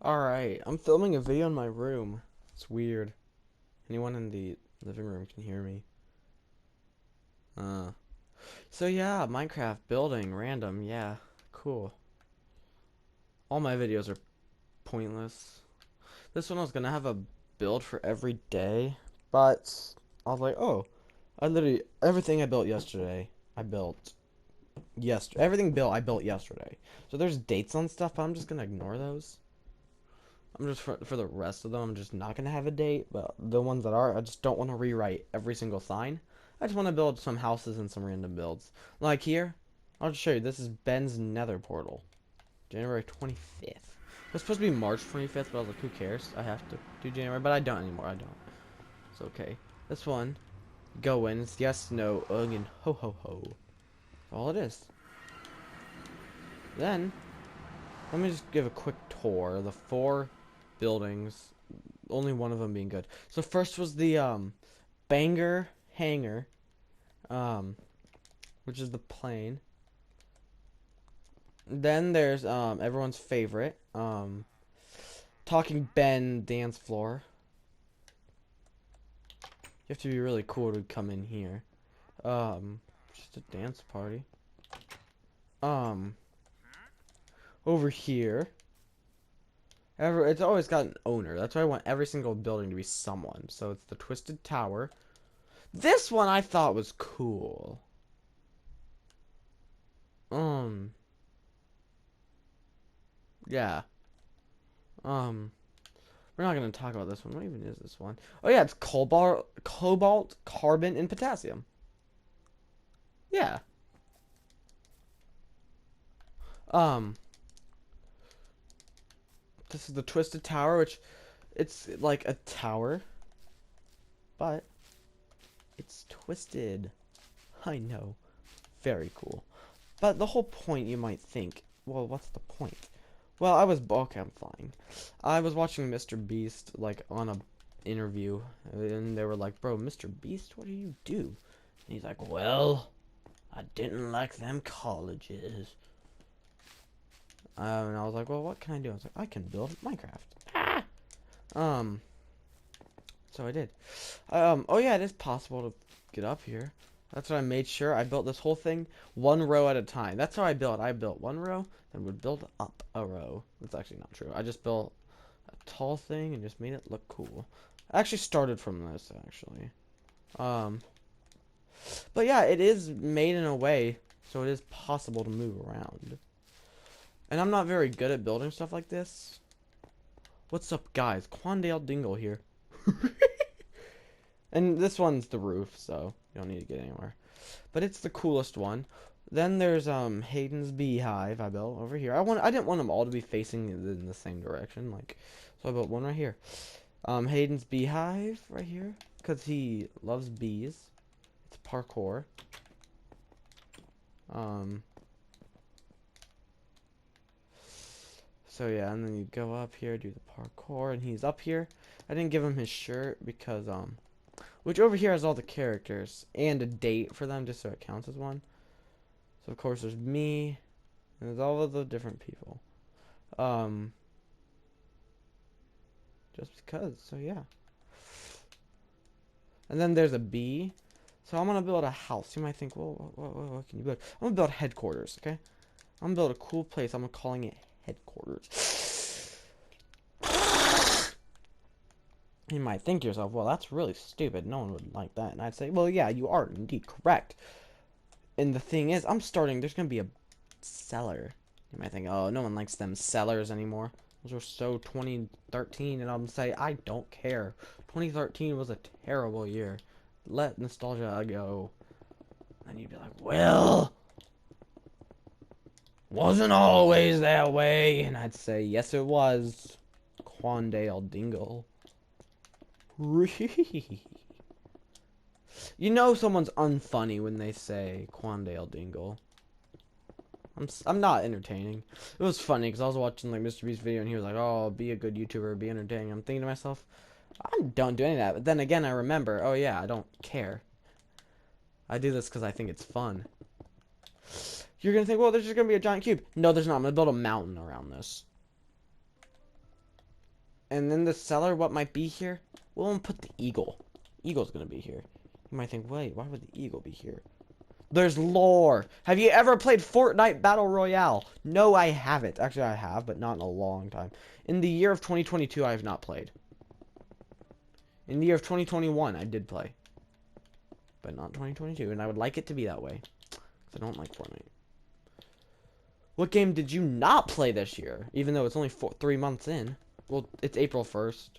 Alright, I'm filming a video in my room. It's weird. Anyone in the living room can hear me. Uh. So yeah, Minecraft building, random, yeah. Cool. All my videos are pointless. This one I was gonna have a build for every day, but I was like, oh, everything I built yesterday, I built everything built I built yesterday. So there's dates on stuff, but I'm just gonna ignore those. I'm just for the rest of them, I'm just not gonna have a date. But the ones that are, I just don't want to rewrite every single sign. I just want to build some houses and some random builds. Like here, I'll just show you. This is Ben's Nether portal, January 25th. It was supposed to be March 25th, but I was like, who cares? I have to do January, but I don't anymore. I don't. It's okay. This one, go in. It's yes, no, ugh, and ho ho ho. That's all it is. Then, let me just give a quick tour of the 4 buildings, only one of them being good. So first was the banger hangar, which is the plane. Then there's everyone's favorite, Talking Ben dance floor. You have to be really cool to come in here. Just a dance party. Over here. It's always got an owner. That's why I want every single building to be someone. So it's the Twisted Tower. This one I thought was cool. Yeah. We're not gonna talk about this one. What even is this one? Oh yeah, it's cobalt, carbon, and potassium. Yeah. This is the Twisted Tower, which it's like a tower, but it's twisted. I know. Very cool. But the whole point, you might think, well, what's the point? Well, okay, I'm flying. I was watching Mr. Beast, like, on a interview, and they were like, bro, Mr. Beast, what do you do? And he's like, well, I didn't like them colleges. And I was like, well, what can I do? I was like, I can build Minecraft. Ah! So I did. Oh yeah, it is possible to get up here. That's what I made sure. I built this whole thing 1 row at a time. That's how I built. I built 1 row, then would build up a row. That's actually not true. I just built a tall thing and just made it look cool. I actually started from this, actually. But yeah, it is made in a way so it is possible to move around. And I'm not very good at building stuff like this. What's up, guys? Quandale Dingle here. And this one's the roof, so you don't need to get anywhere. But it's the coolest one. Then there's Hayden's beehive I built over here. I didn't want them all to be facing in the same direction, like, so I built one right here. Hayden's beehive right here, because he loves bees. It's parkour. So yeah, and then you go up here, do the parkour, and he's up here. I didn't give him his shirt because which over here has all the characters and a date for them, just so it counts as one. So of course there's me, and there's all of the different people. Just because. So yeah. And then there's a bee. So I'm gonna build a house. You might think, well, what can you build? I'm gonna build headquarters. Okay. I'm gonna build a cool place. I'm calling it headquarters. You might think to yourself, well, that's really stupid. No one would like that. And I'd say, well, yeah, you are indeed correct. And the thing is, there's going to be a cellar. You might think, oh, no one likes them cellars anymore. Those were so 2013. And I'm going to say, I don't care. 2013 was a terrible year. Let nostalgia go. And you'd be like, well, wasn't always that way. And I'd say, yes, it was. Quandale Dingle. You know someone's unfunny when they say Quandale Dingle. I'm not entertaining. It was funny because I was watching like Mr. Beast's video and he was like, "Oh, be a good YouTuber, be entertaining." I'm thinking to myself, I don't do any of that. But then again, I remember, oh yeah, I don't care. I do this because I think it's fun. You're gonna think, well, there's just gonna be a giant cube. No, there's not. I'm gonna build a mountain around this. And then the cellar, what might be here? We'll put the eagle. Eagle's gonna be here. You might think, wait, why would the eagle be here? There's lore. Have you ever played Fortnite Battle Royale? No, I haven't. Actually, I have, but not in a long time. In the year of 2022, I have not played. In the year of 2021, I did play. But not 2022, and I would like it to be that way. Because I don't like Fortnite. What game did you not play this year? Even though it's only 3 months in. Well, it's April 1st.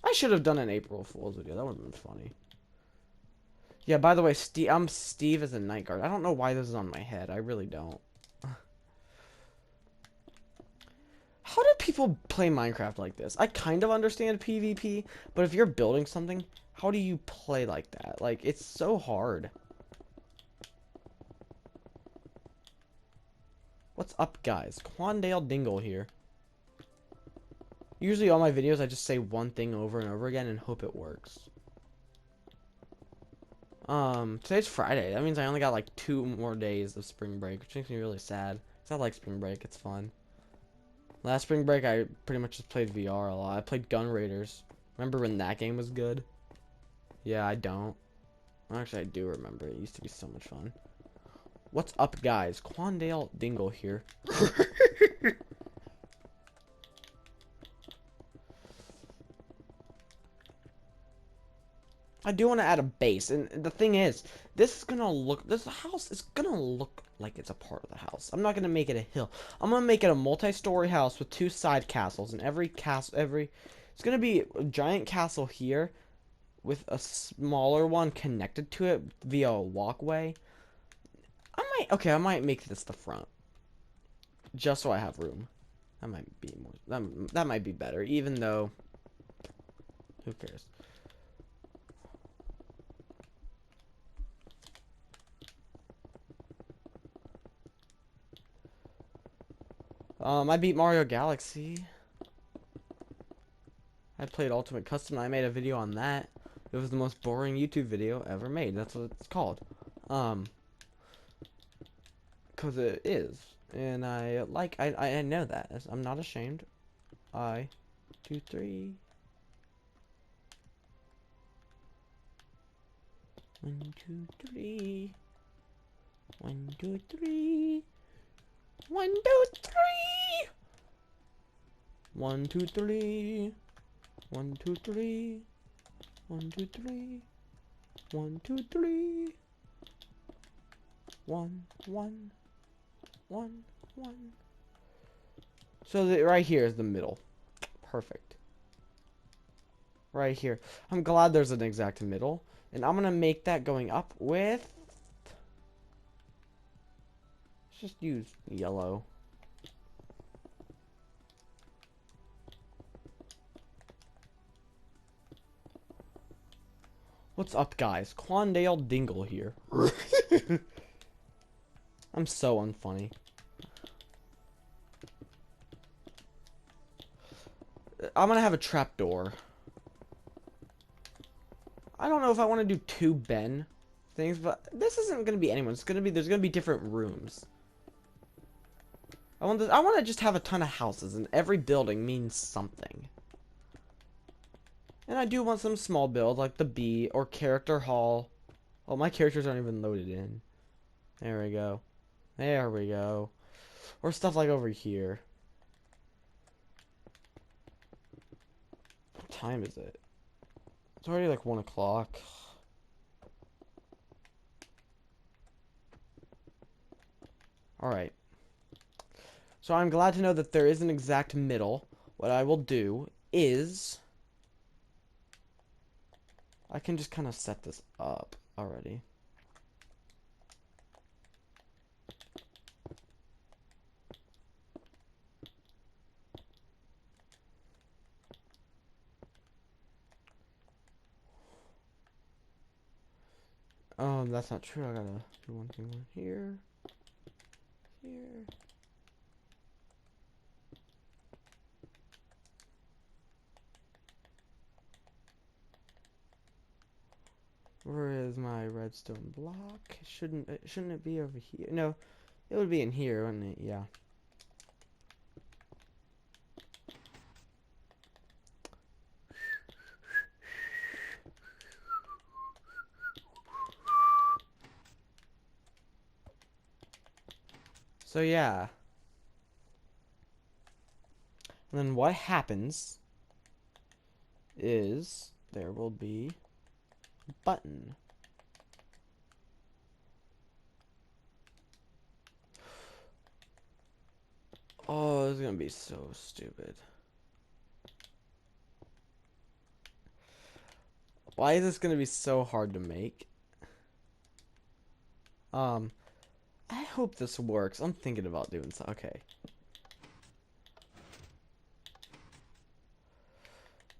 I should have done an April Fool's video. That would have been funny. Yeah, by the way, I'm Steve as a night guard. I don't know why this is on my head. I really don't. How do people play Minecraft like this? I kind of understand PvP, but if you're building something, how do you play like that? Like, it's so hard. What's up, guys? Quandale Dingle here. Usually all my videos, I just say one thing over and over again and hope it works. Today's Friday. That means I only got like 2 more days of spring break, which makes me really sad. 'Cause I like spring break. It's fun. Last spring break, I pretty much just played VR a lot. I played Gun Raiders. Remember when that game was good? Yeah, I don't. Actually, I do remember. It used to be so much fun. What's up, guys? Quandale Dingle here. I do want to add a base, and the thing is, this house is gonna look like it's a part of the house. I'm not gonna make it a hill. I'm gonna make it a multi-story house with 2 side castles, and it's gonna be a giant castle here, with a smaller one connected to it via a walkway. I might make this the front, just so I have room. That might be that might be better, even though, who cares? I beat Mario Galaxy. I played Ultimate Custom and I made a video on that. It was the most boring YouTube video ever made. That's what it's called. Cause it is. And I know that. I'm not ashamed. 2, 3. 1, 2, 3. 1, 2, 3. 1, 2, 3. 1, 2, 3. 1, 2, 3. 1, 2, 3. 1, 2, 3. 1, 1. 1, 1. So right here is the middle. Perfect. Right here. I'm glad there's an exact middle. And I'm gonna make that going up with... Let's just use yellow. What's up, guys? Quandale Dingle here. I'm so unfunny. I'm gonna have a trapdoor. I don't know if I want to do 2 Ben things, but this isn't gonna be anyone. There's gonna be different rooms. I want to just have a ton of houses, and every building means something. And I do want some small build, like the bee or character hall. Oh, my characters aren't even loaded in. There we go. There we go. Or stuff like over here. What time is it? It's already like 1 o'clock. Alright. So I'm glad to know that there is an exact middle. What I will do is... I can just kind of set this up already. That's not true. I gotta do one thing here. Here. Where is my redstone block? Shouldn't it be over here? No, it would be in here, wouldn't it? Yeah. So yeah. And then what happens is there will be a button. Oh, this is gonna be so stupid. Why is this gonna be so hard to make? I hope this works. I'm thinking about doing so. Okay.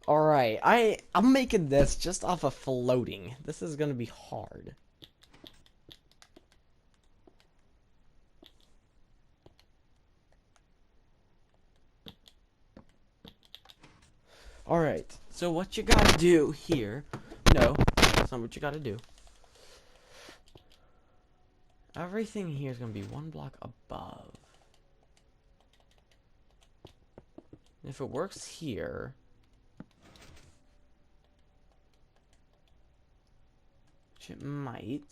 Alright, I'm making this just off of floating. This is gonna be hard. Alright, so what you gotta do here... No, that's not what you gotta do. Everything here is gonna be one block above. If it works here... which it might...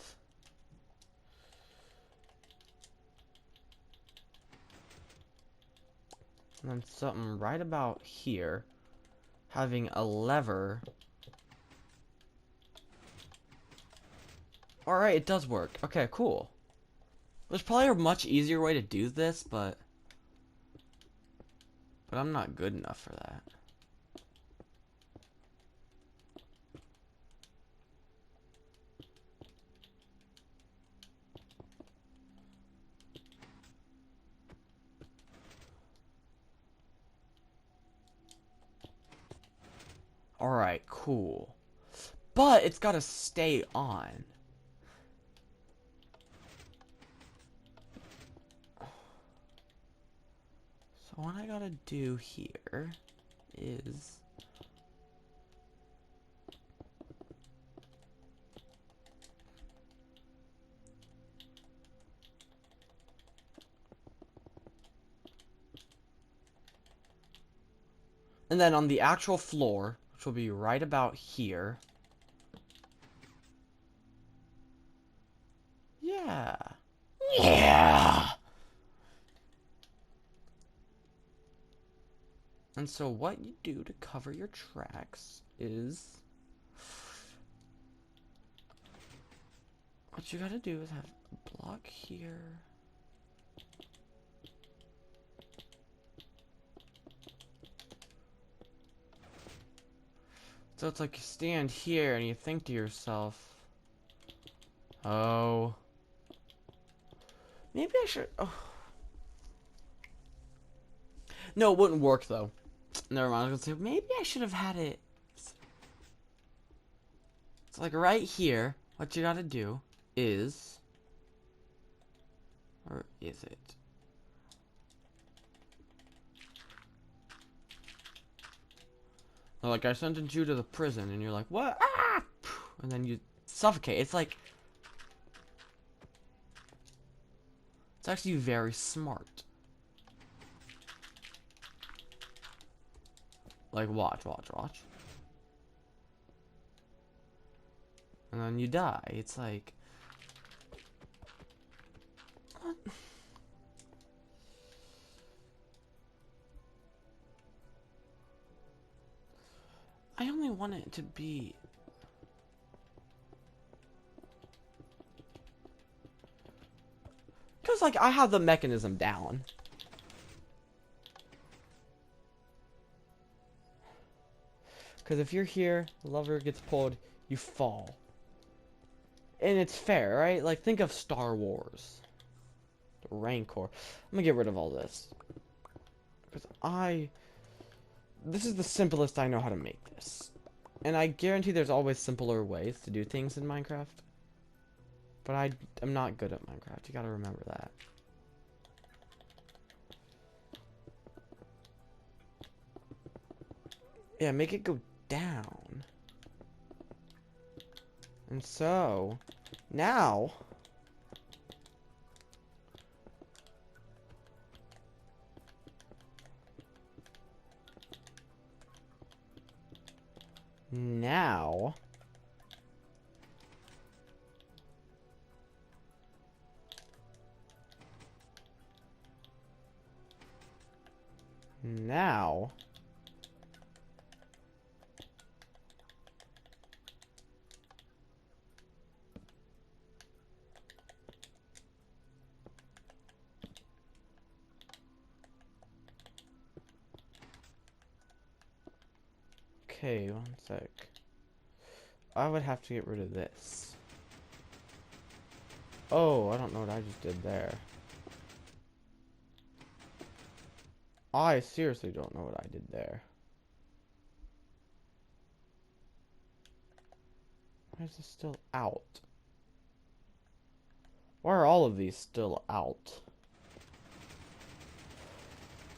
and then something right about here, having a lever. Alright, it does work. Okay, cool. There's probably a much easier way to do this, but I'm not good enough for that. Alright, cool. But it's gotta stay on. So what I gotta do here is... and then on the actual floor, which will be right about here... yeah. Yeah! And so what you do to cover your tracks is... what you gotta do is have a block here... so it's like you stand here and you think to yourself, oh, maybe I should, oh. No, it wouldn't work though. Never mind, I was gonna say, maybe I should have had it. It's like right here, what you gotta do is, or is it? Like, I sentenced you to the prison, and you're like, what? Ah! And then you suffocate. It's like... it's actually very smart. Like, watch. And then you die. It's like... what? I only want it to be... because, like, I have the mechanism down. Because if you're here, the lever gets pulled, you fall. And it's fair, right? Like, think of Star Wars. The Rancor. I'm gonna get rid of all this. Because this is the simplest I know how to make this. And I guarantee there's always simpler ways to do things in Minecraft. But I'm not good at Minecraft. You gotta remember that. Yeah, make it go down. And so, now... now... Now... Okay, one sec. I would have to get rid of this. Oh, I don't know what I just did there. I seriously don't know what I did there. Why is this still out? Why are all of these still out?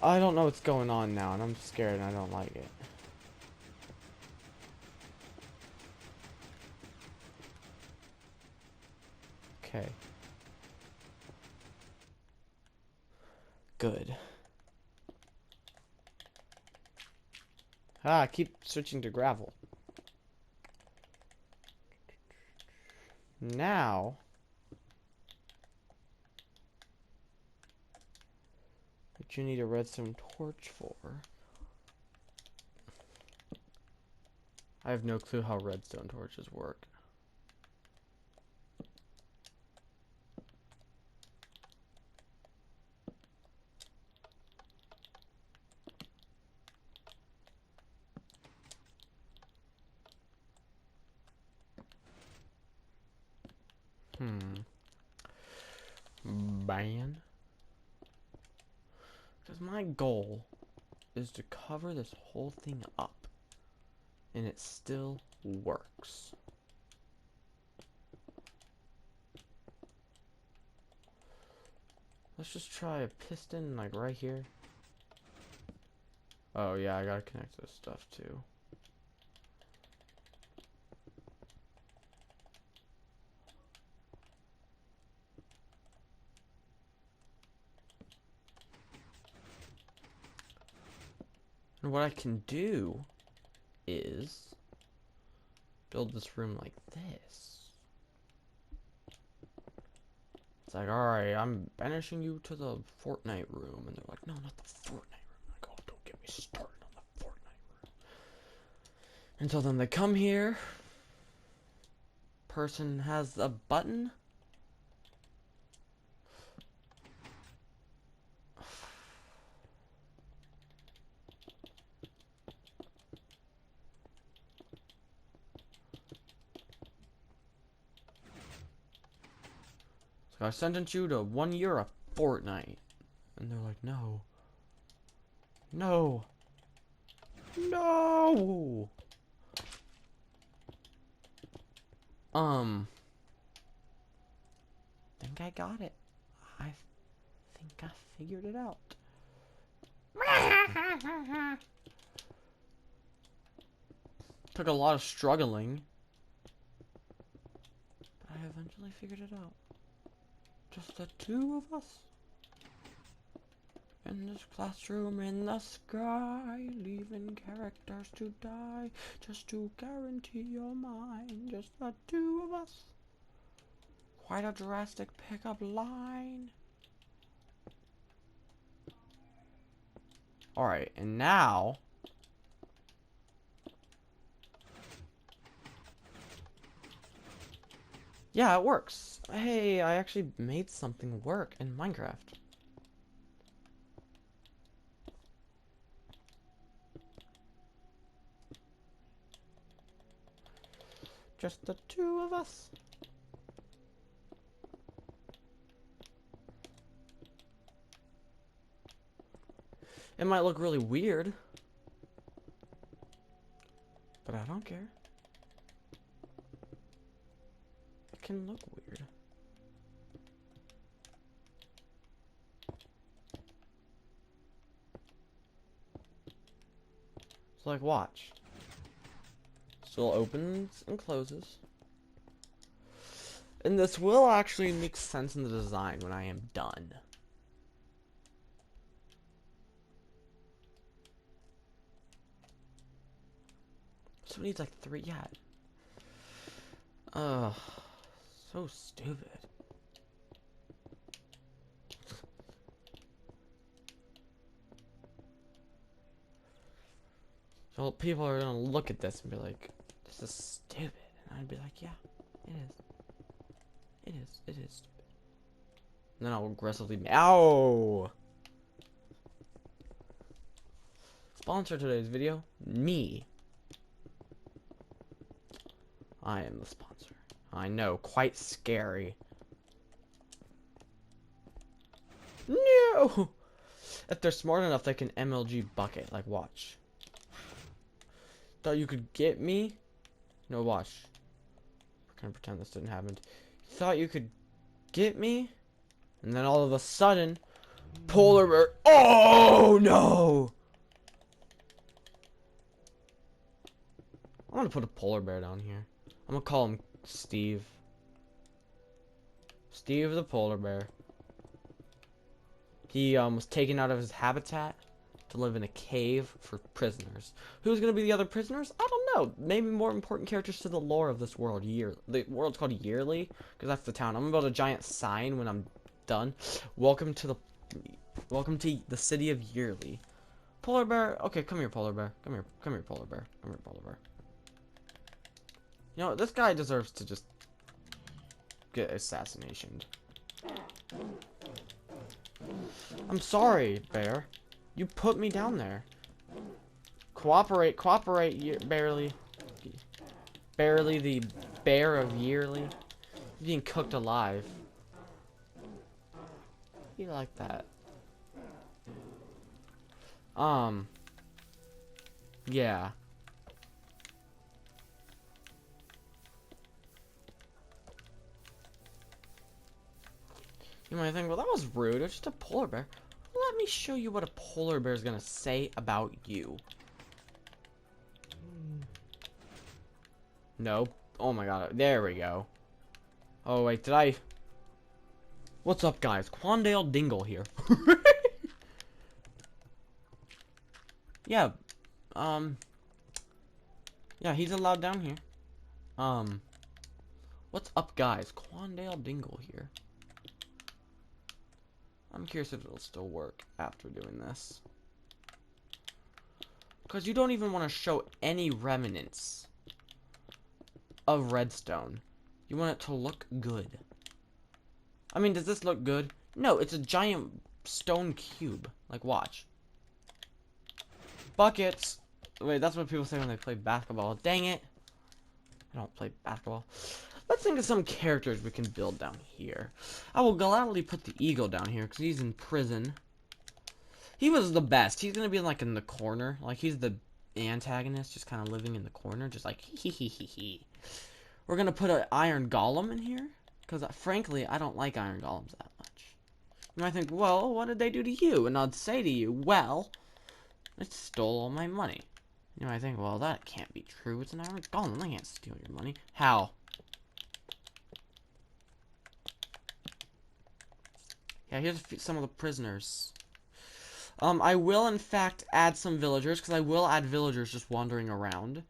I don't know what's going on now, and I'm scared and I don't like it. Okay. Good. Ah, I keep switching to gravel. Now... what you need a redstone torch for... I have no clue how redstone torches work. Ban. Because my goal is to cover this whole thing up. And it still works. Let's just try a piston like right here. Oh yeah, I gotta connect this stuff too. And what I can do is build this room like this. It's like, alright, I'm banishing you to the Fortnite room. And they're like, no, not the Fortnite room. I'm like, oh, don't get me started on the Fortnite room. Until then they come here. Person has a button. So I sentence you to 1 year of Fortnite. And they're like, no. No. No. Think I got it. I think I figured it out. Took a lot of struggling. But I eventually figured it out. Just the two of us. In this classroom in the sky, leaving characters to die, just to guarantee your mind. Just the two of us. Quite a drastic pickup line. Alright, and now... yeah, it works. Hey, I actually made something work in Minecraft. Just the two of us. It might look really weird, but I don't care. It can look weird. So like, watch. Still opens and closes. And this will actually make sense in the design when I am done. So it needs like 3, yeah. Ugh, so stupid. Well, people are gonna look at this and be like, this is stupid. And I'd be like, yeah, it is. It is. It is stupid. And then I'll aggressively. Ow! Sponsor today's video, me. I am the sponsor. I know, quite scary. No! If they're smart enough, they can MLG bucket. Like, watch. Thought you could get me? No, watch. We're gonna pretend this didn't happen. Thought you could get me? And then all of a sudden, polar bear. Oh no! I'm gonna put a polar bear down here. I'm gonna call him Steve. Steve the polar bear. He was taken out of his habitat to live in a cave for prisoners. Who's gonna be the other prisoners? I don't know. Maybe more important characters to the lore of this world. The world's called Yearly because that's the town. I'm gonna build a giant sign when I'm done. Welcome to the city of Yearly. Polar bear. Okay, come here, polar bear. Come here, polar bear. Come here, polar bear. You know, this guy deserves to just get assassinated. I'm sorry, bear. You put me down there. Cooperate, barely. Barely the bear of Yearly. You're being cooked alive. You like that? Yeah. You might think, well, that was rude. It's just a polar bear. Let me show you what a polar bear is gonna say about you. No. Oh my god. There we go. Oh, wait. Did I... What's up, guys? Quandale Dingle here. Yeah. Yeah, he's allowed down here. What's up, guys? Quandale Dingle here. I'm curious if it'll still work after doing this. Because you don't even want to show any remnants of redstone. You want it to look good. I mean, does this look good? No, it's a giant stone cube. Like, watch. Buckets. Wait, that's what people say when they play basketball. Dang it. I don't play basketball. Let's think of some characters we can build down here. I will gladly put the eagle down here because he's in prison. He was the best. He's gonna be like in the corner, like he's the antagonist, just kind of living in the corner, just like hee. We're gonna put an iron golem in here because, frankly, I don't like iron golems that much. You might think, well, what did they do to you? And I'd say to you, well, it stole all my money. You might think, well, that can't be true. It's an iron golem. They can't steal your money. How? Yeah, here's some of the prisoners. I will, in fact, add some villagers, because I will add villagers just wandering around.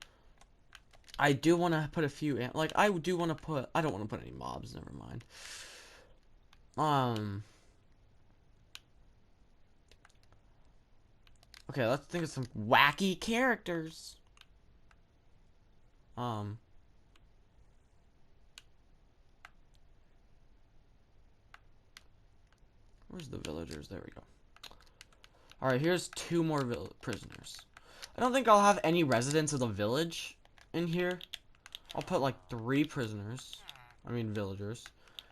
I do want to put a few, like, I do want to put, I don't want to put any mobs, never mind. Okay, let's think of some wacky characters. Where's the villagers? There we go. Alright, here's two more prisoners. I don't think I'll have any residents of the village in here. I'll put like 3 prisoners. I mean villagers.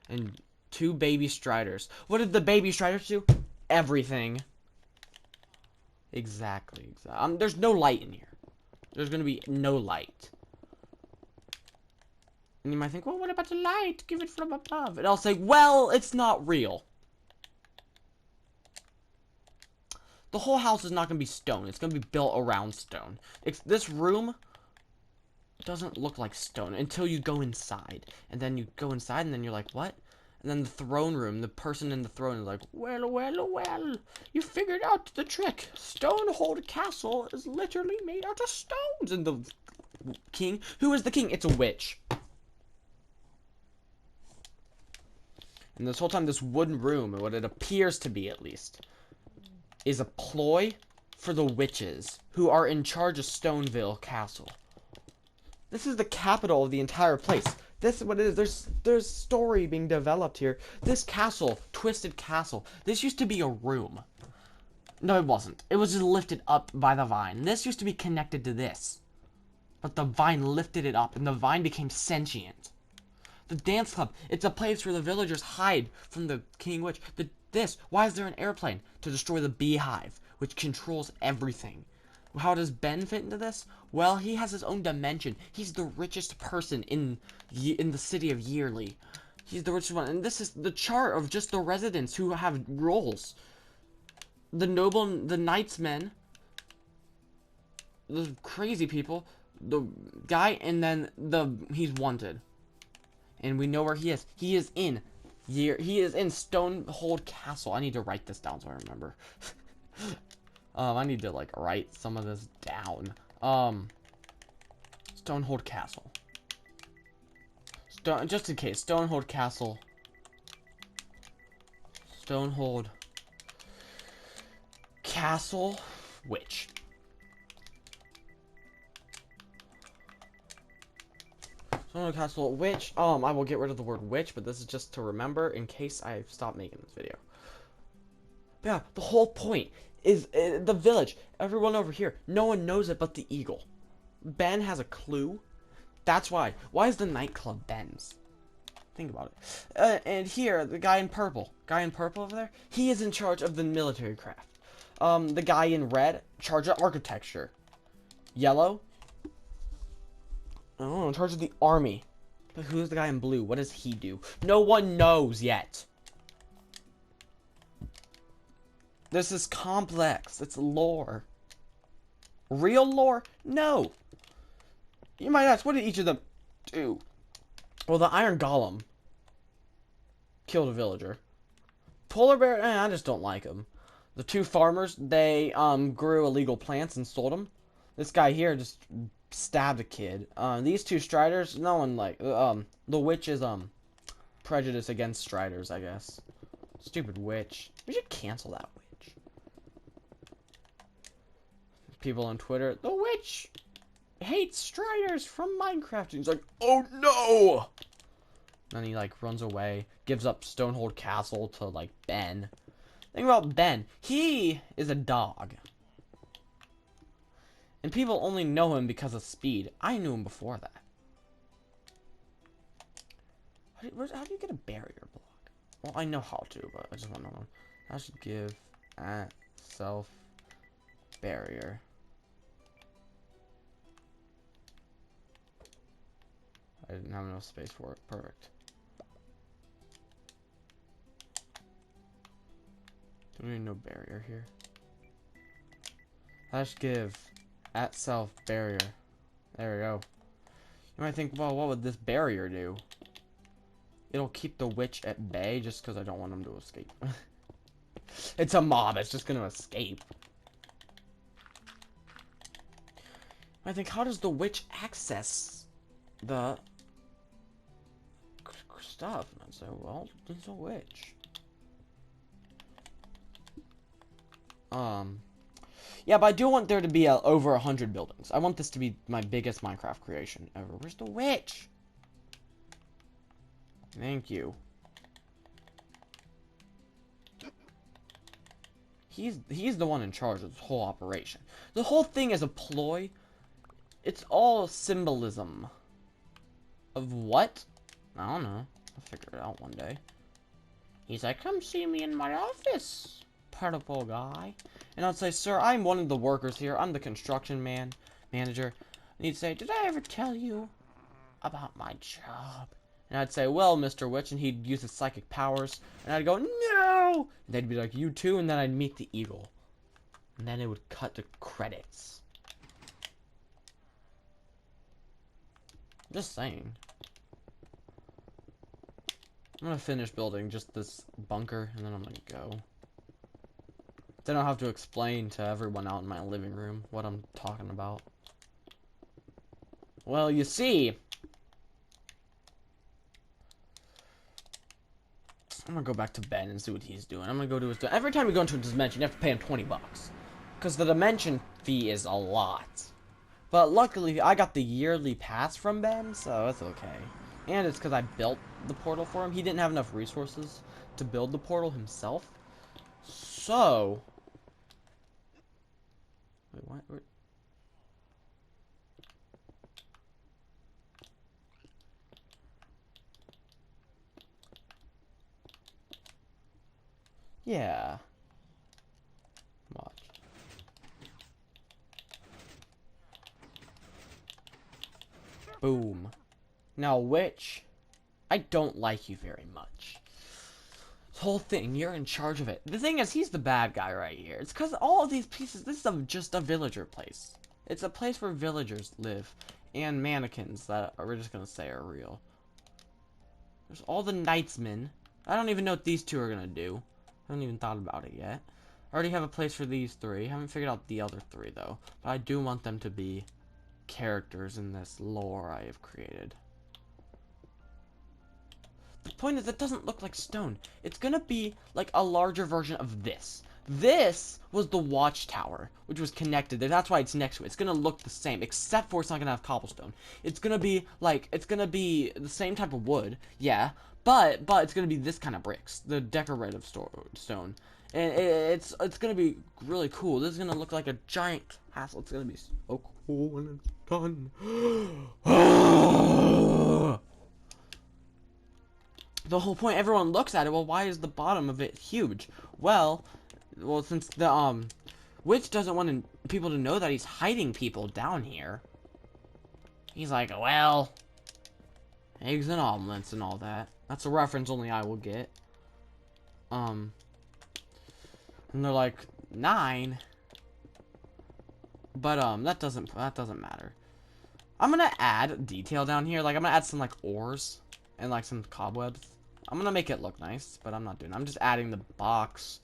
And 2 baby striders. What did the baby striders do? Everything. Exactly. There's no light in here. There's gonna be no light. And you might think, well, what about the light? Give it from above. And I'll say, well, it's not real. The whole house is not going to be stone. It's going to be built around stone. This room doesn't look like stone until you go inside. And then you go inside and then you're like, what? And then the throne room, the person in the throne is like, well, you figured out the trick. Stonehold Castle is literally made out of stones. And the king, who is the king? It's a witch. And this whole time, this wooden room, what it appears to be at least, is a ploy for the witches who are in charge of Stoneville Castle. This is the capital of the entire place. This is what it is. There's story being developed here. This castle, Twisted Castle, this used to be a room. No, it wasn't. It was just lifted up by the vine. This used to be connected to this. But the vine lifted it up, and the vine became sentient. The dance club, it's a place where the villagers hide from the king witch. Why is there an airplane? To destroy the beehive, which controls everything. How does Ben fit into this? Well, he has his own dimension. He's the richest person in the city of Yearly. He's the richest one. And this is the chart of just the residents who have roles. The knightsmen, the crazy people, the guy, and then he's wanted. And we know where he is. He is in Stonehold Castle. I need to write this down so I remember. I need to like write some of this down. Stonehold Castle. Just in case, Stonehold Castle. Stonehold Castle Witch. Stonehold Castle Witch. I will get rid of the word witch, but this is just to remember in case I stop making this video. But yeah, the whole point is the village. Everyone over here, no one knows it but the eagle. Ben has a clue. That's why. Why is the nightclub Ben's? Think about it. And here, the guy in purple. Guy in purple over there, he is in charge of the military craft. The guy in red, charge of architecture. Yellow, in charge of the army. But who's the guy in blue? What does he do? No one knows yet. This is complex. It's lore. Real lore? No. You might ask, what did each of them do? Well, the Iron Golem killed a villager. Polar Bear, I just don't like him. The two farmers, they grew illegal plants and sold them. This guy here just stabbed a kid. These two Striders, no one like. The witch is prejudice against Striders, I guess. Stupid witch. We should cancel that witch. People on Twitter, the witch hates Striders from Minecraft. And he's like, oh no! Then he like runs away, gives up Stonehold Castle to like Ben. Think about Ben. He is a dog. And people only know him because of speed. I knew him before that. How do you get a barrier block? Well, I know how to, but I just want to know. I should give at self barrier. I didn't have enough space for it. Perfect. Do we need no barrier here? I should give at self barrier. There we go. You might think, well, what would this barrier do? It'll keep the witch at bay just because I don't want him to escape. It's a mob. It's just going to escape. I think, how does the witch access the stuff? And I'd say, well, he's a witch. Yeah, but I do want there to be over 100 buildings. I want this to be my biggest Minecraft creation ever. Where's the witch? Thank you. He's the one in charge of this whole operation. The whole thing is a ploy. It's all symbolism. Of what? I don't know. I'll figure it out one day. He's like, come see me in my office, purple guy. And I'd say, sir, I'm one of the workers here. I'm the construction manager. And he'd say, did I ever tell you about my job? And I'd say, well, Mr. Witch, and he'd use his psychic powers. And I'd go, no! And they'd be like, you too? And then I'd meet the eagle. And then it would cut to credits. Just saying. I'm gonna finish building just this bunker, and then I'm gonna go. Then I'll have to explain to everyone out in my living room what I'm talking about. Well, you see, I'm gonna go back to Ben and see what he's doing. I'm gonna go to his... Every time you go into a dimension, you have to pay him $20. because the dimension fee is a lot. But luckily, I got the yearly pass from Ben, so it's okay. And it's because I built the portal for him. He didn't have enough resources to build the portal himself. So... Wait, what? Yeah. Watch. Boom. Now, Witch, I don't like you very much. This whole thing, you're in charge of it. The thing is, he's the bad guy right here. It's because all of these pieces, this is just a villager place. It's a place where villagers live. And mannequins that we're just going to say are real. There's all the knightsmen. I don't even know what these two are going to do. I haven't even thought about it yet. I already have a place for these three. I haven't figured out the other three, though. But I do want them to be characters in this lore I have created. The point is, it doesn't look like stone. It's gonna be like a larger version of this. This was the watchtower, which was connected there. That's why it's next to it. It's gonna look the same, except for it's not gonna have cobblestone. It's gonna be like, it's gonna be the same type of wood, yeah, but it's gonna be this kind of bricks, the decorative stone. And it's gonna be really cool. This is gonna look like a giant castle. It's gonna be so cool when it's done. The whole point, everyone looks at it, well, why is the bottom of it huge? Well, since the, Witch doesn't want people to know that he's hiding people down here. He's like, well, eggs and omelets and all that. That's a reference only I will get. And they're like, 9. But, that doesn't matter. I'm gonna add detail down here. Like, I'm gonna add some, like, ores and, like, some cobwebs. I'm gonna make it look nice, but I'm not doing it. I'm just adding the box.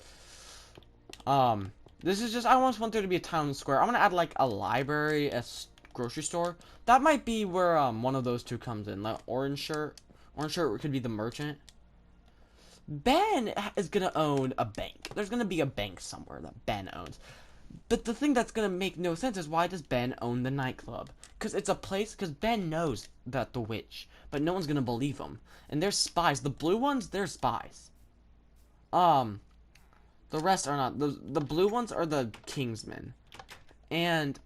This is just, I almost want there to be a town square. I'm gonna add, like, a library, a grocery store. That might be where, one of those two comes in. Like, orange shirt. Orange shirt could be the merchant. Ben is gonna own a bank. There's gonna be a bank somewhere that Ben owns. But the thing that's gonna make no sense is, why does Ben own the nightclub? Because it's a place, because Ben knows that the witch, but no one's gonna believe him. And they're spies. The blue ones, they're spies. The rest are not. The blue ones are the Kingsmen. And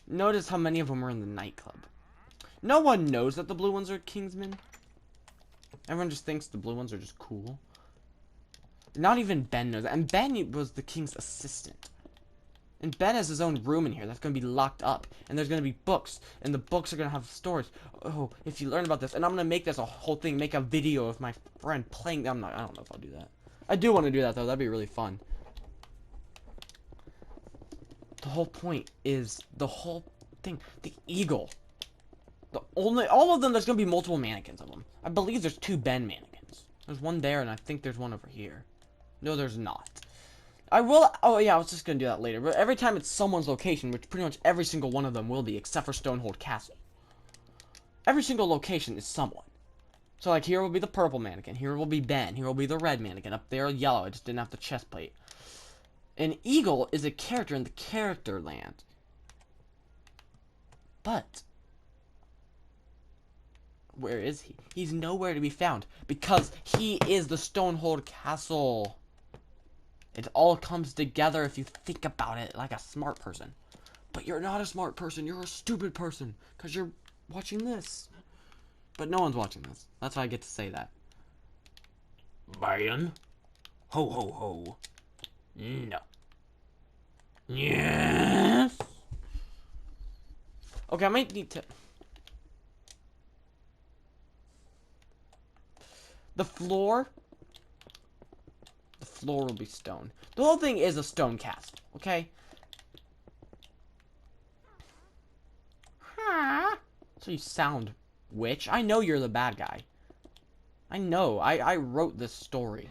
notice how many of them are in the nightclub. No one knows that the blue ones are Kingsmen. Everyone just thinks the blue ones are just cool. Not even Ben knows that. And Ben was the king's assistant. And Ben has his own room in here that's going to be locked up. And there's going to be books. And the books are going to have stories. Oh, if you learn about this. And I'm going to make this a whole thing. Make a video of my friend playing. I don't know if I'll do that. I do want to do that, though. That'd be really fun. The whole point is the whole thing. The eagle. All of them, there's going to be multiple mannequins of them. I believe there's 2 Ben mannequins. There's one there, and I think there's one over here. No, there's not. I will, oh yeah, I was just gonna do that later, but every time it's someone's location, which pretty much every single one of them will be, except for Stonehold Castle. Every single location is someone. So, like, here will be the purple mannequin, here will be Ben, here will be the red mannequin, up there yellow, I just didn't have the chest plate. An eagle is a character in the character land. But, where is he? He's nowhere to be found, because he is the Stonehold Castle. It all comes together if you think about it like a smart person. But you're not a smart person, you're a stupid person. Because you're watching this. But no one's watching this. That's why I get to say that. Brian? Ho ho ho. No. Yes? Okay, I might need to... The floor will be stone. The whole thing is a stone castle, okay? Huh? So you sound, witch. I know you're the bad guy. I know. I wrote this story.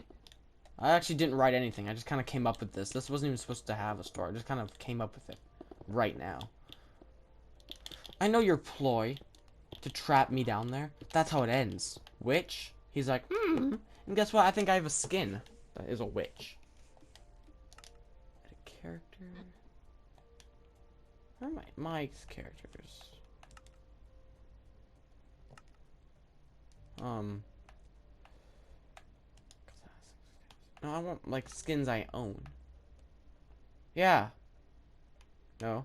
I actually didn't write anything. I just kind of came up with this. This wasn't even supposed to have a story. I just kind of came up with it right now. I know your ploy to trap me down there. That's how it ends. Witch. He's like, And guess what? I think I have a skin. That is a witch. A character. Where are my characters? No, I want like skins I own. Yeah. No.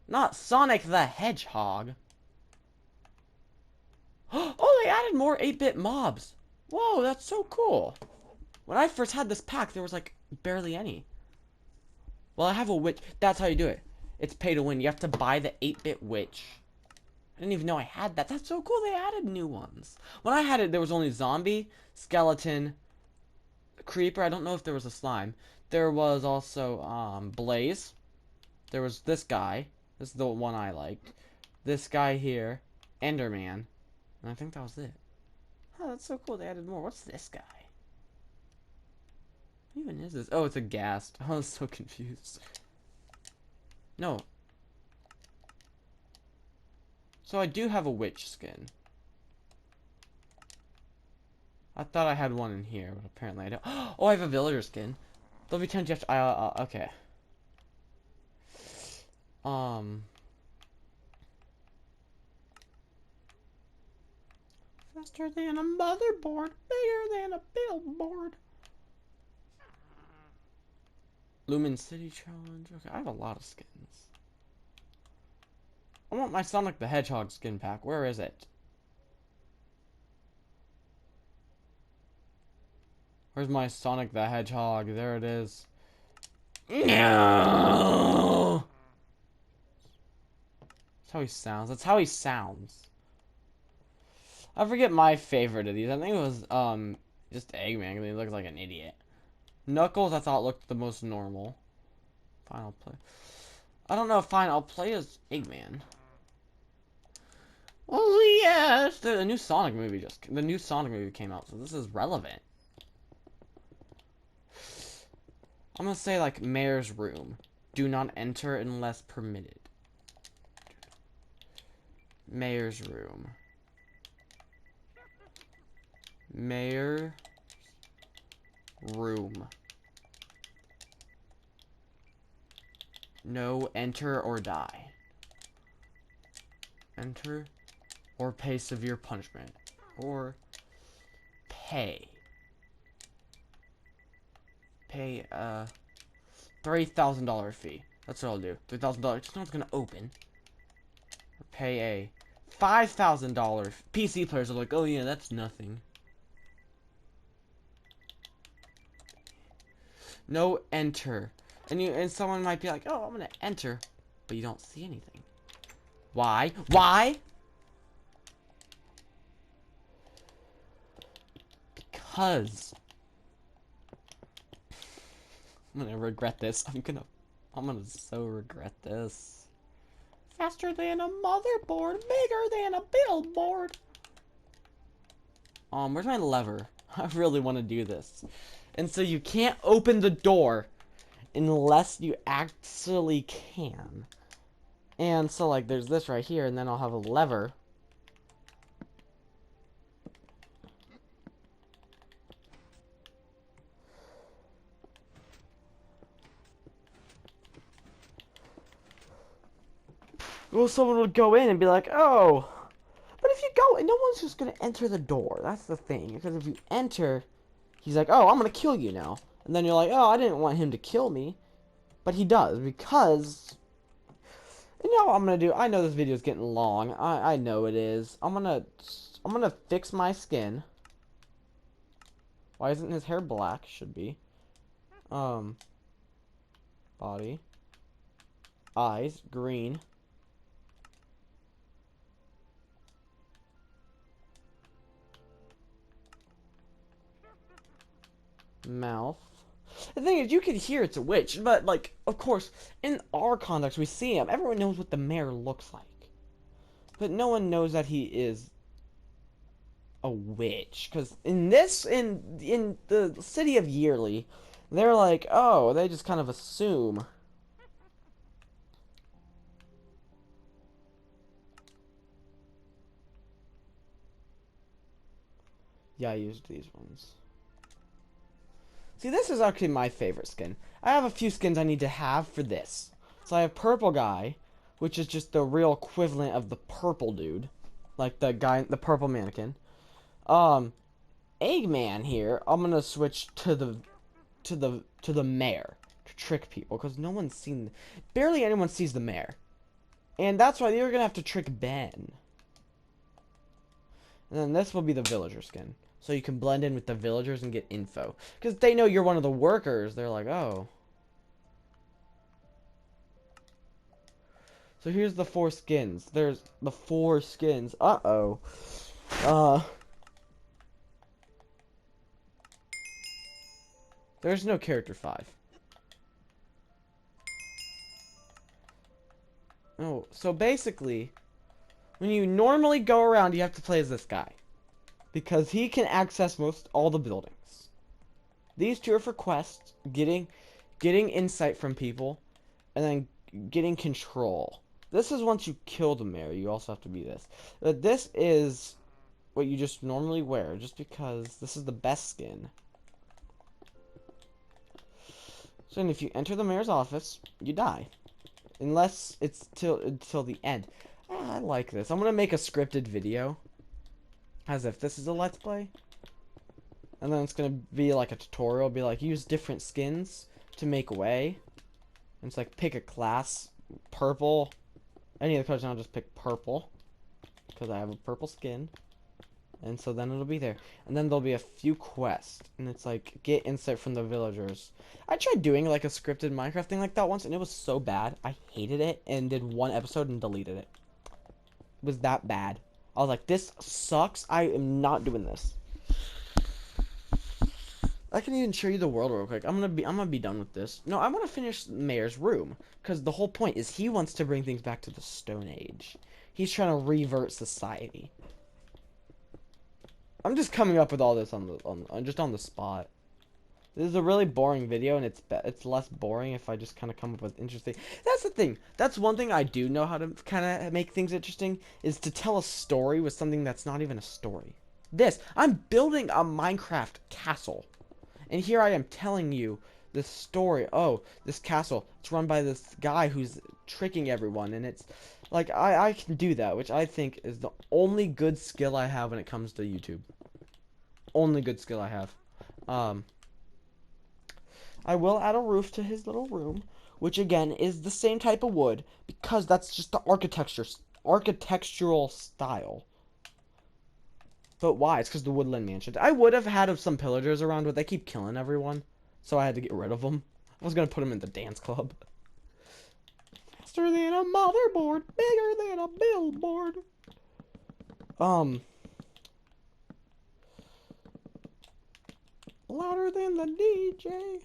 Not Sonic the Hedgehog. Oh, they added more 8-bit mobs. Whoa, that's so cool. When I first had this pack, there was like barely any. Well, I have a witch. That's how you do it. It's pay to win. You have to buy the 8-bit witch. I didn't even know I had that. That's so cool. They added new ones. When I had it, there was only zombie, skeleton, creeper. I don't know if there was a slime. There was also Blaze. There was this guy. This is the one I liked. This guy here, Enderman. And I think that was it. Oh, that's so cool. They added more. What's this guy? What even is this? Oh, it's a ghast. I was so confused. No. So I do have a witch skin. I thought I had one in here, but apparently I don't. Oh, I have a villager skin. There'll be 10 Jeff. Okay. Faster than a motherboard, bigger than a billboard. Lumen City Challenge. Okay, I have a lot of skins. I want my Sonic the Hedgehog skin pack. Where is it? Where's my Sonic the Hedgehog? There it is. No! That's how he sounds. That's how he sounds. I forget my favorite of these. I think it was just Eggman because he looks like an idiot. Knuckles I thought looked the most normal. Fine, I'll play. I don't know. Fine, I'll play as Eggman. Oh yes, the new Sonic movie came out, so this is relevant. I'm gonna say like Mayor's room. Do not enter unless permitted. Mayor's room. Mayor room. No, enter or die. Enter or pay severe punishment. Or pay. Pay $3,000 fee. That's what I'll do. $3,000. Just know it's gonna open. Or pay a $5,000. PC players are like, oh yeah, that's nothing. No enter. And someone might be like, oh, I'm gonna enter, but you don't see anything. Why? Why? Because I'm gonna regret this. I'm gonna so regret this. Faster than a motherboard, bigger than a billboard. Where's my lever? I really want to do this. And so you can't open the door unless you actually can. And so like there's this right here, and then I'll have a lever. Well, someone would go in and be like, oh. But if you go, no one's just gonna enter the door. That's the thing. Because if you enter, he's like, oh, I'm gonna kill you now. And then you're like, oh, I didn't want him to kill me. But he does, because... You know what I'm gonna do? I know this video is getting long. I know it is. I'm gonna fix my skin. Why isn't his hair black? Should be. Body. Eyes, green. Mouth. The thing is, you can hear it's a witch, but, like, of course, in our context, we see him. Everyone knows what the mayor looks like. But no one knows that he is a witch. Because in the city of Yearly, they're like, oh, they just kind of assume. Yeah, I used these ones. See, this is actually my favorite skin. I have a few skins I need to have for this. So I have purple guy, which is just the real equivalent of the purple dude, like the guy, the purple mannequin. Eggman here, I'm gonna switch to the mayor to trick people because no one's seen, barely anyone sees the mayor, and that's why you're gonna have to trick Ben. And then this will be the villager skin, so you can blend in with the villagers and get info because they know you're one of the workers. They're like, oh. So here's the 4 skins. There's the 4 skins. Uh-oh. There's no character 5. Oh, so basically, when you normally go around, you have to play as this guy. Because he can access all the buildings. These 2 are for quests, getting insight from people, and then getting control. This is once you kill the mayor, you also have to be this. But this is what you just normally wear, just because this is the best skin. So if you enter the mayor's office, you die. Unless it's until the end. I like this. I'm gonna make a scripted video. As if this is a let's play. And then it's gonna be like a tutorial, be like use different skins to make a way. And it's like pick a class. Purple. Any of the colors, I'll just pick purple. Because I have a purple skin. And so then it'll be there. And then there'll be a few quests. And it's like, get insight from the villagers. I tried doing like a scripted Minecraft thing like that once. And it was so bad. I hated it. And did 1 episode and deleted it. It was that bad. I was like, this sucks. I am not doing this. I can even show you the world real quick. I'm gonna be done with this. No, I want to finish Mayor's room. Because the whole point is he wants to bring things back to the Stone Age. He's trying to revert society. I'm just coming up with all this on the spot. This is a really boring video, and it's less boring if I just kind of come up with interesting. That's the thing. That's one thing I do know how to kind of make things interesting is to tell a story with something that's not even a story. I'm building a Minecraft castle, and here I am telling you this story. Oh, this castle. It's run by this guy who's tricking everyone, and it's like I can do that, which I think is the only good skill I have when it comes to YouTube. Only good skill I have. I will add a roof to his little room, which again is the same type of wood because that's just the architectural style. But why? It's because the woodland mansion. I would have had some pillagers around, but they keep killing everyone, so I had to get rid of them. I was gonna put them in the dance club. Faster than a motherboard, bigger than a billboard. Louder than the DJ.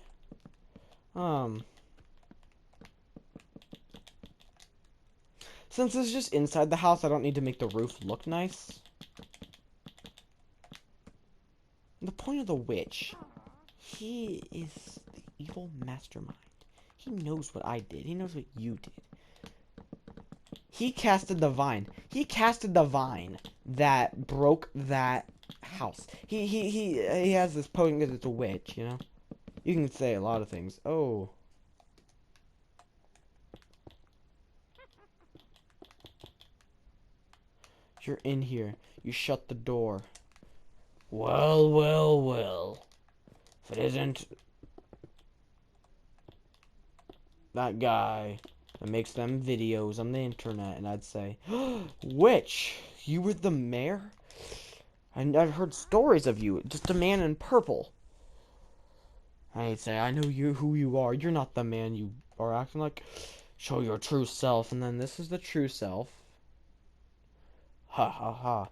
Since it's just inside the house, I don't need to make the roof look nice. And the point of the witch, he is the evil mastermind. He knows what I did. He knows what you did. He casted the vine. He casted the vine that broke that house. He has this potion because it's a witch, you know? You can say a lot of things. Oh. You're in here. You shut the door. Well, well, well. If it isn't that guy that makes them videos on the internet, and I'd say, witch, you were the mayor? And I've heard stories of you, just a man in purple. I'd say, I know who you are. You're not the man you are acting like. Show your true self. And then this is the true self. Ha ha ha.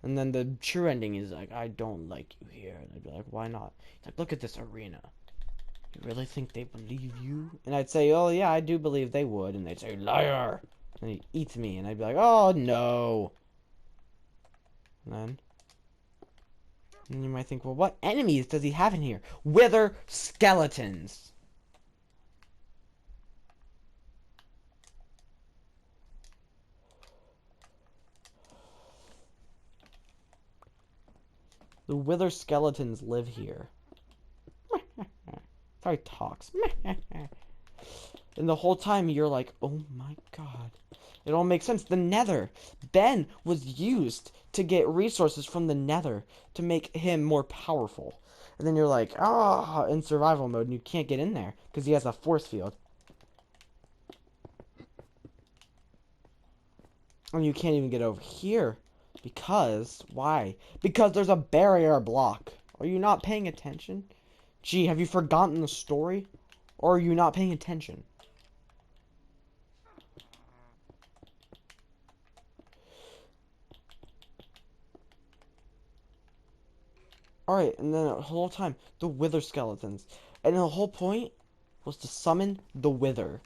And then the true ending is like, I don't like you here. And I'd be like, why not? He's like, look at this arena. You really think they believe you? And I'd say, oh yeah, I do believe they would. And they'd say, liar. And he eats me. And I'd be like, oh no. And you might think, well, what enemies does he have in here? Wither skeletons. The wither skeletons live here. Sorry, talks. And the whole time you're like, oh my god. It all makes sense. The nether. Ben was used to get resources from the nether to make him more powerful. And then you're like, ah, in survival mode, and you can't get in there because he has a force field. And you can't even get over here. Because, why? Because there's a barrier block. Are you not paying attention? Gee, have you forgotten the story? Or are you not paying attention? Alright, and then the whole time, the wither skeletons. And the whole point was to summon the wither.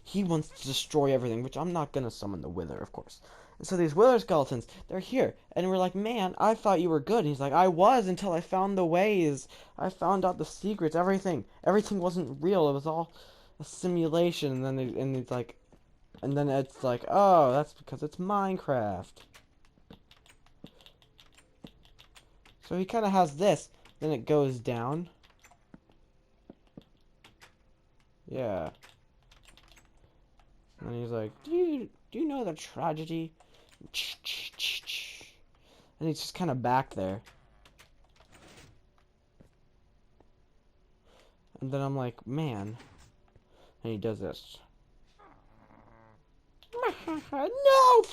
He wants to destroy everything, which I'm not gonna summon the wither, of course. And so these wither skeletons, they're here. And we're like, man, I thought you were good. And he's like, I was until I found the ways. I found out the secrets, everything. Everything wasn't real. It was all a simulation. And then it's like, and then it's like, oh, that's because it's Minecraft. So he kind of has this. Then it goes down. Yeah. And he's like, do you know the tragedy? And he's just kind of back there. And then I'm like, man. And he does this. No!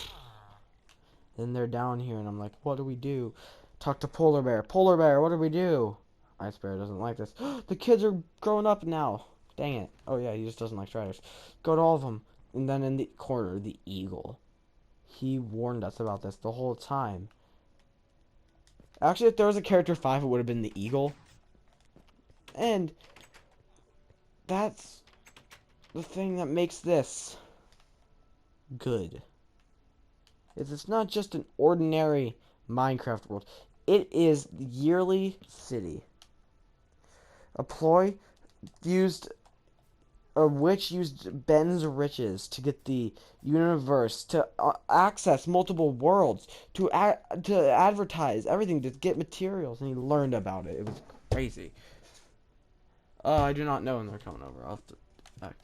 Then they're down here, and I'm like, what do we do? Talk to Polar Bear. Polar Bear, what do we do? Ice Bear doesn't like this. The kids are growing up now. Dang it. Oh, yeah, he just doesn't like striders. Go to all of them. And then in the corner, the eagle. He warned us about this the whole time. Actually, if there was a character 5, it would have been the eagle. And that's the thing that makes this good. It's not just an ordinary Minecraft world. It is the yearly city. A witch used Ben's riches to get the universe, to access multiple worlds, to advertise everything, to get materials, and he learned about it. It was crazy. I do not know when they're coming over. I'll have to, but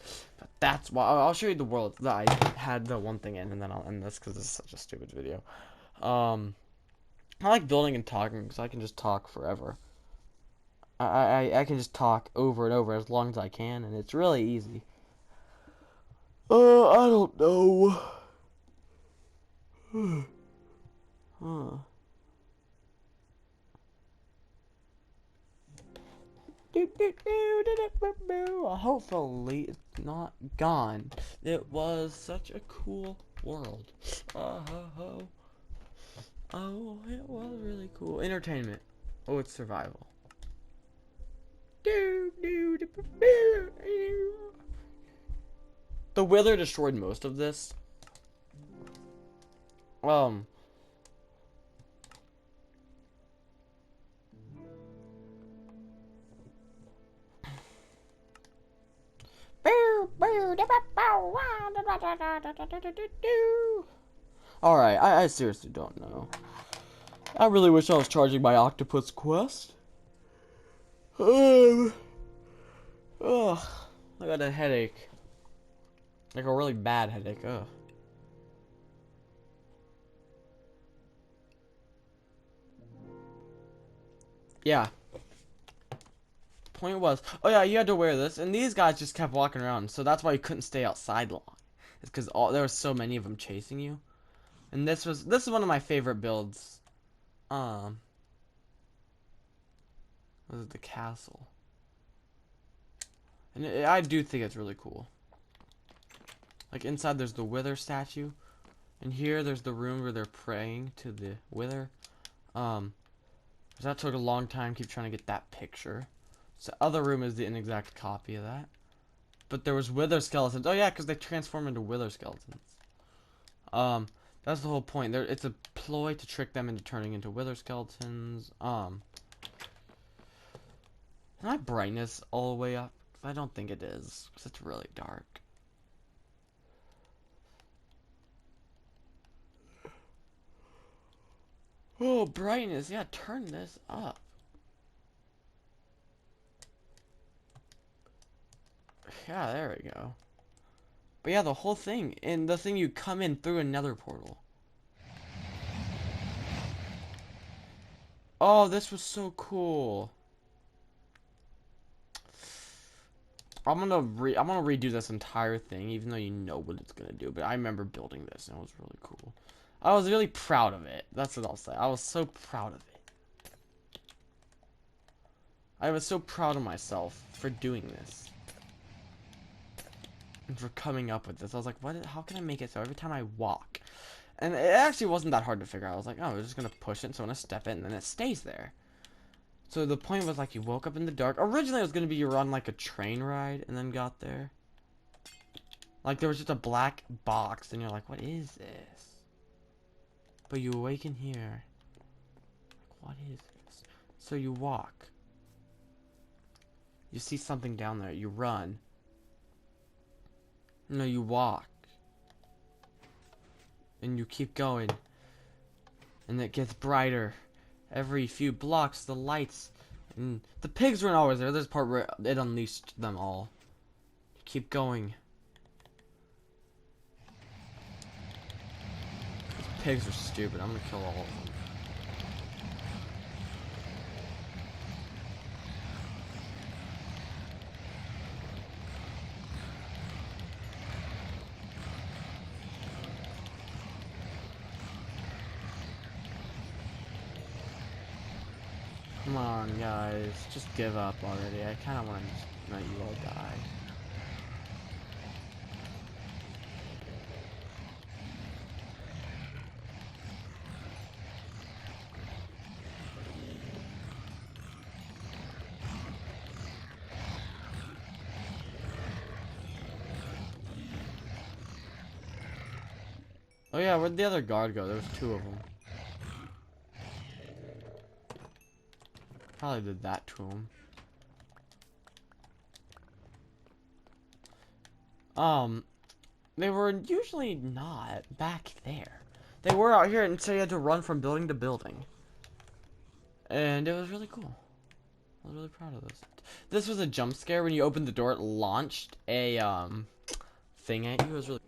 that's why I'll show you the world that I had the one thing in, and then I'll end this because this is such a stupid video. I like building and talking because I can just talk forever. I can just talk over and over as long as I can, and it's really easy. I don't know. Hopefully it's not gone. It was such a cool world. Oh, it was really cool. Entertainment. Oh, it's survival. The wither destroyed most of this. Alright, I seriously don't know. I really wish I was charging my Octopus Quest. Ugh, I got a headache. Like a really bad headache. Ugh. Yeah. Point was, oh yeah, you had to wear this, and these guys just kept walking around, so that's why you couldn't stay outside long. It's because there were so many of them chasing you. And this is one of my favorite builds. This is the castle. And I do think it's really cool. Like inside there's the wither statue. And here there's the room where they're praying to the wither. That took a long time, keep trying to get that picture. So the other room is the inexact copy of that. But there was wither skeletons. Oh yeah, because they transform into wither skeletons. That's the whole point. It's a ploy to trick them into turning into wither skeletons. Is my brightness all the way up? I don't think it is, because it's really dark. Oh, brightness. Yeah, turn this up. Yeah, there we go. But yeah, the whole thing, and the thing you come in through another portal. Oh, this was so cool. I'm gonna redo this entire thing, even though you know what it's gonna do. But I remember building this, and it was really cool. I was really proud of it. That's what I'll say. I was so proud of it. I was so proud of myself for doing this. And for coming up with this. I was like, what? How can I make it so every time I walk? And it actually wasn't that hard to figure out. I was like, oh, we're just gonna push it, so I'm gonna step it, and then it stays there. So the point was, like, you woke up in the dark. Originally, it was gonna be you were on, like, a train ride, and then got there. Like, there was just a black box, and you're like, what is this? But you awaken here. Like, what is this? So you walk. You see something down there. You run. No, you walk. And you keep going. And it gets brighter. Every few blocks, the lights. And the pigs weren't always there. There's part where it unleashed them all. You keep going. These pigs are stupid. I'm gonna kill all of them. Come on, guys. Just give up already. I kind of want to just let you all die. Oh yeah, where'd the other guard go? There was two of them. Probably did that to him. They were usually not back there. They were out here, and so you had to run from building to building. And it was really cool. I was really proud of this. This was a jump scare. When you opened the door, it launched a thing at you. It was really